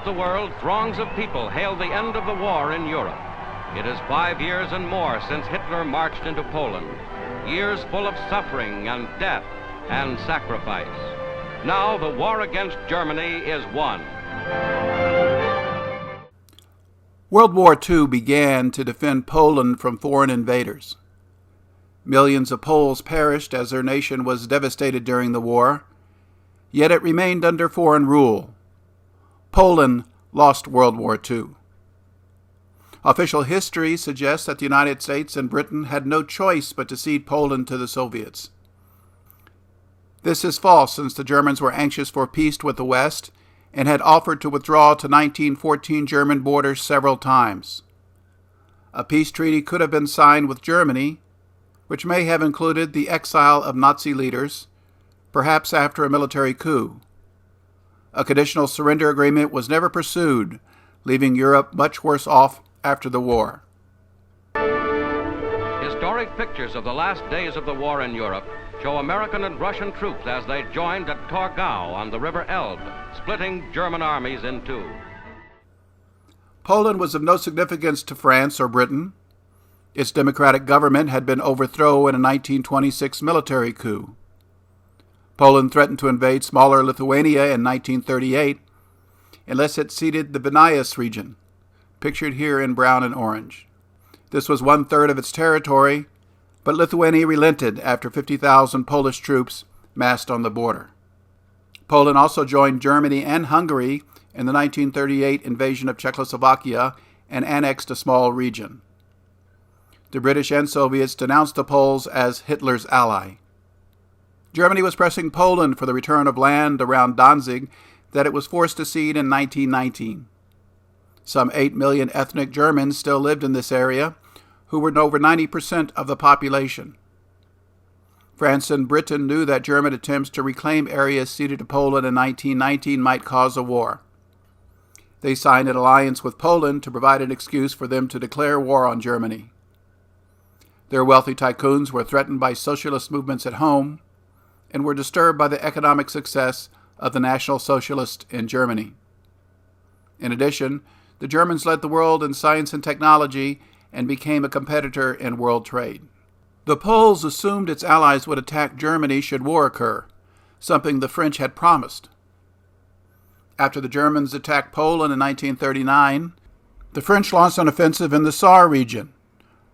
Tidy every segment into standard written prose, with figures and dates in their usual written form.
Throughout the world, throngs of people hail the end of the war in Europe. It is 5 years and more since Hitler marched into Poland. Years full of suffering and death and sacrifice. Now the war against Germany is won. World War II began to defend Poland from foreign invaders. Millions of Poles perished as their nation was devastated during the war, yet it remained under foreign rule. Poland lost World War II. Official history suggests that the United States and Britain had no choice but to cede Poland to the Soviets. This is false, since the Germans were anxious for peace with the West and had offered to withdraw to 1914 German borders several times. A peace treaty could have been signed with Germany, which may have included the exile of Nazi leaders, perhaps after a military coup. A conditional surrender agreement was never pursued, leaving Europe much worse off after the war. Historic pictures of the last days of the war in Europe show American and Russian troops as they joined at Torgau on the River Elbe, splitting German armies in two. Poland was of no significance to France or Britain. Its democratic government had been overthrown in a 1926 military coup. Poland threatened to invade smaller Lithuania in 1938 unless it ceded the Vilnius region, pictured here in brown and orange. This was 1/3 of its territory, but Lithuania relented after 50,000 Polish troops massed on the border. Poland also joined Germany and Hungary in the 1938 invasion of Czechoslovakia and annexed a small region. The British and Soviets denounced the Poles as Hitler's ally. Germany was pressing Poland for the return of land around Danzig that it was forced to cede in 1919. Some 8 million ethnic Germans still lived in this area, who were over 90% of the population. France and Britain knew that German attempts to reclaim areas ceded to Poland in 1919 might cause a war. They signed an alliance with Poland to provide an excuse for them to declare war on Germany. Their wealthy tycoons were threatened by socialist movements at home and were disturbed by the economic success of the National Socialists in Germany. In addition, the Germans led the world in science and technology and became a competitor in world trade. The Poles assumed its allies would attack Germany should war occur, something the French had promised. After the Germans attacked Poland in 1939, the French launched an offensive in the Saar region.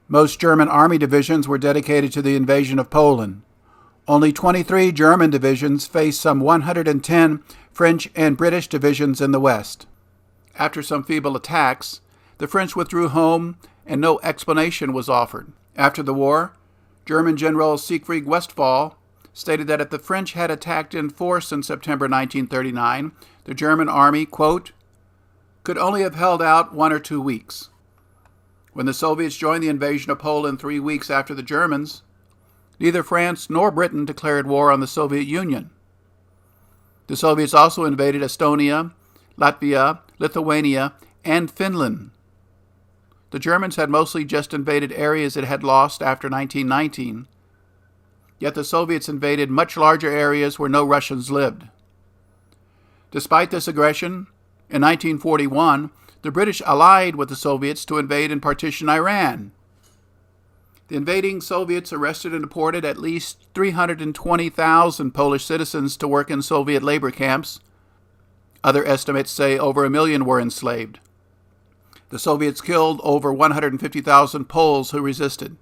Most German army divisions were dedicated to the invasion of Poland. Only 23 German divisions faced some 110 French and British divisions in the West. After some feeble attacks, the French withdrew home and no explanation was offered. After the war, German General Siegfried Westphal stated that if the French had attacked in force in September 1939, the German army, quote, could only have held out 1 or 2 weeks. When the Soviets joined the invasion of Poland 3 weeks after the Germans, neither France nor Britain declared war on the Soviet Union. The Soviets also invaded Estonia, Latvia, Lithuania, and Finland. The Germans had mostly just invaded areas it had lost after 1919, yet the Soviets invaded much larger areas where no Russians lived. Despite this aggression, in 1941, the British allied with the Soviets to invade and partition Iran. The invading Soviets arrested and deported at least 320,000 Polish citizens to work in Soviet labor camps. Other estimates say over 1 million were enslaved. The Soviets killed over 150,000 Poles who resisted.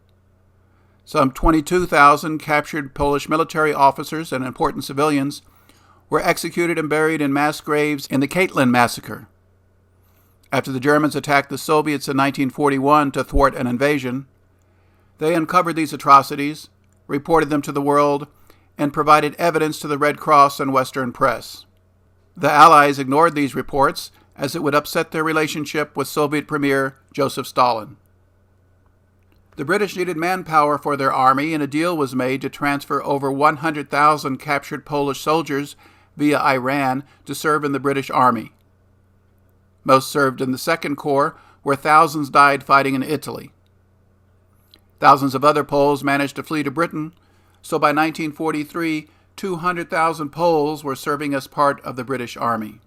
Some 22,000 captured Polish military officers and important civilians were executed and buried in mass graves in the Katyn Massacre. After the Germans attacked the Soviets in 1941 to thwart an invasion, they uncovered these atrocities, reported them to the world, and provided evidence to the Red Cross and Western press. The Allies ignored these reports as it would upset their relationship with Soviet Premier Joseph Stalin. The British needed manpower for their army, and a deal was made to transfer over 100,000 captured Polish soldiers via Iran to serve in the British Army. Most served in the Second Corps, where thousands died fighting in Italy. Thousands of other Poles managed to flee to Britain, so by 1943, 200,000 Poles were serving as part of the British Army.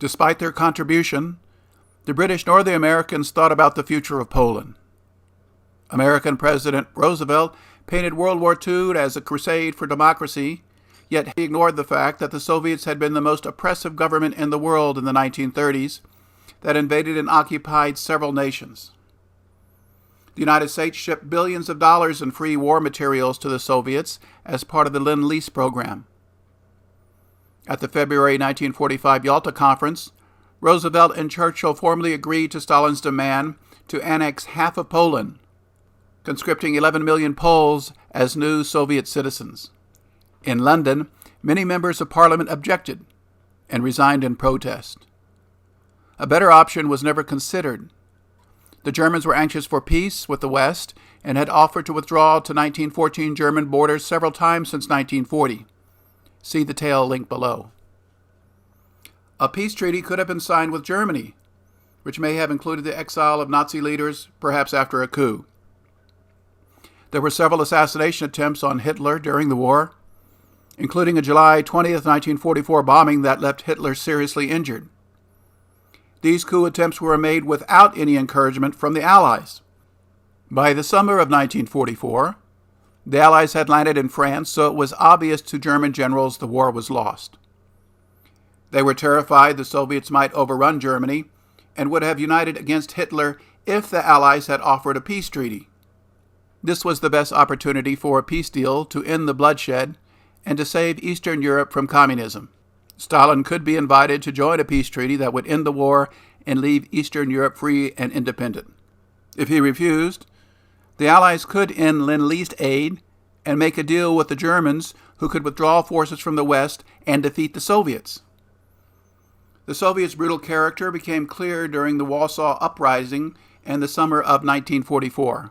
Despite their contribution, the British nor the Americans thought about the future of Poland. American President Roosevelt painted World War II as a crusade for democracy, yet he ignored the fact that the Soviets had been the most oppressive government in the world in the 1930s that invaded and occupied several nations. The United States shipped billions of dollars in free war materials to the Soviets as part of the Lend-Lease program. At the February 1945 Yalta Conference, Roosevelt and Churchill formally agreed to Stalin's demand to annex half of Poland, conscripting 11 million Poles as new Soviet citizens. In London, many members of Parliament objected and resigned in protest. A better option was never considered. The Germans were anxious for peace with the West and had offered to withdraw to 1914 German borders several times since 1940. See the tale linked below. A peace treaty could have been signed with Germany, which may have included the exile of Nazi leaders, perhaps after a coup. There were several assassination attempts on Hitler during the war, including a July 20th, 1944 bombing that left Hitler seriously injured. These coup attempts were made without any encouragement from the Allies. By the summer of 1944, the Allies had landed in France, so it was obvious to German generals the war was lost. They were terrified the Soviets might overrun Germany and would have united against Hitler if the Allies had offered a peace treaty. This was the best opportunity for a peace deal to end the bloodshed and to save Eastern Europe from communism. Stalin could be invited to join a peace treaty that would end the war and leave Eastern Europe free and independent. If he refused, the Allies could end Lend-Lease aid and make a deal with the Germans, who could withdraw forces from the West and defeat the Soviets. The Soviets' brutal character became clear during the Warsaw Uprising and the summer of 1944.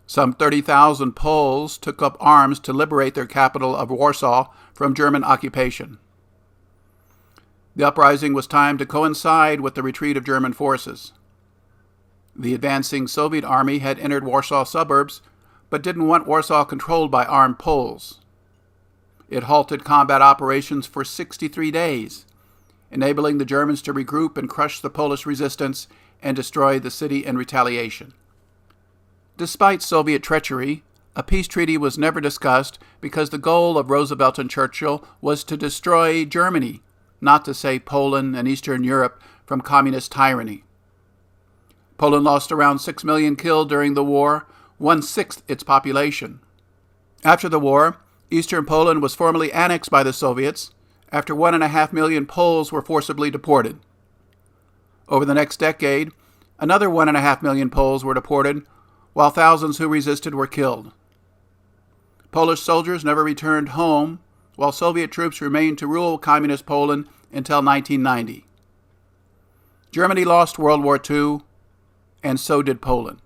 Some 30,000 Poles took up arms to liberate their capital of Warsaw from German occupation. The uprising was timed to coincide with the retreat of German forces. The advancing Soviet army had entered Warsaw suburbs, but didn't want Warsaw controlled by armed Poles. It halted combat operations for 63 days, enabling the Germans to regroup and crush the Polish resistance and destroy the city in retaliation. Despite Soviet treachery, a peace treaty was never discussed because the goal of Roosevelt and Churchill was to destroy Germany, not to save Poland and Eastern Europe from communist tyranny. Poland lost around 6 million killed during the war, 1/6 its population. After the war, Eastern Poland was formally annexed by the Soviets after 1.5 million Poles were forcibly deported. Over the next decade, another 1.5 million Poles were deported, while thousands who resisted were killed. Polish soldiers never returned home, while Soviet troops remained to rule communist Poland until 1990. Germany lost World War II, and so did Poland.